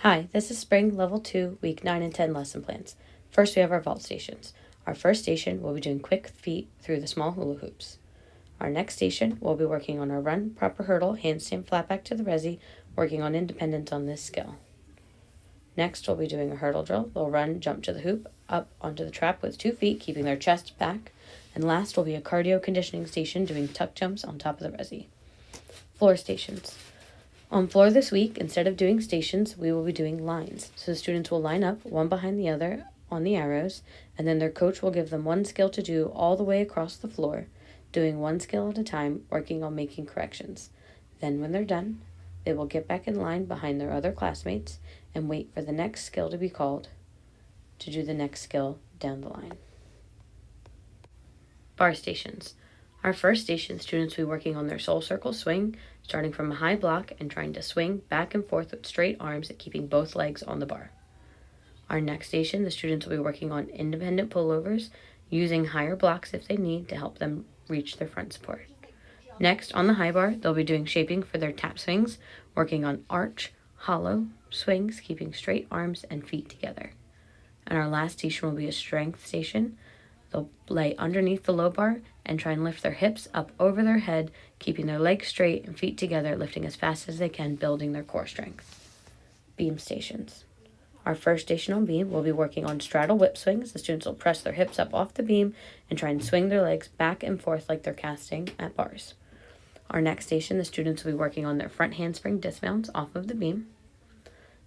Hi, this is Spring Level 2, Week 9 and 10 lesson plans. First, we have our vault stations. Our first station, we'll be doing quick feet through the small hula hoops. Our next station, we'll be working on our run, proper hurdle, handstand flat back to the resi, working on independence on this skill. Next, we'll be doing a hurdle drill. They'll run, jump to the hoop, up onto the trap with 2 feet, keeping their chest back. And last will be a cardio conditioning station doing tuck jumps on top of the resi. Floor stations. On floor this week, instead of doing stations, we will be doing lines. So the students will line up one behind the other on the arrows, and then their coach will give them one skill to do all the way across the floor, doing one skill at a time, working on making corrections. Then when they're done, they will get back in line behind their other classmates and wait for the next skill to be called to do the next skill down the line. Bar stations. Our first station, students will be working on their soul circle swing, starting from a high block and trying to swing back and forth with straight arms and keeping both legs on the bar. Our next station, the students will be working on independent pullovers, using higher blocks if they need to help them reach their front support. Next, on the high bar, they'll be doing shaping for their tap swings, working on arch, hollow swings, keeping straight arms and feet together. And our last station will be a strength station. They'll lay underneath the low bar and try and lift their hips up over their head, keeping their legs straight and feet together, lifting as fast as they can, building their core strength. Beam stations. Our first station on beam will be working on straddle whip swings. The students will press their hips up off the beam and try and swing their legs back and forth like they're casting at bars. Our next station, the students will be working on their front handspring dismounts off of the beam.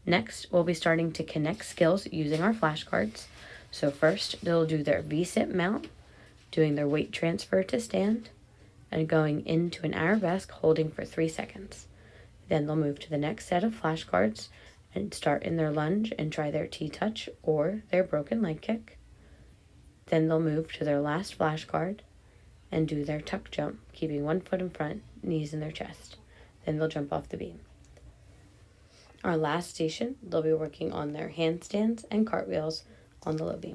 Next, we'll be starting to connect skills using our flashcards. So first, they'll do their V-sit mount, doing their weight transfer to stand, and going into an arabesque holding for 3 seconds. Then they'll move to the next set of flashcards and start in their lunge and try their T-touch or their broken leg kick. Then they'll move to their last flashcard and do their tuck jump, keeping one foot in front, knees in their chest. Then they'll jump off the beam. Our last station, they'll be working on their handstands and cartwheels on the low beam.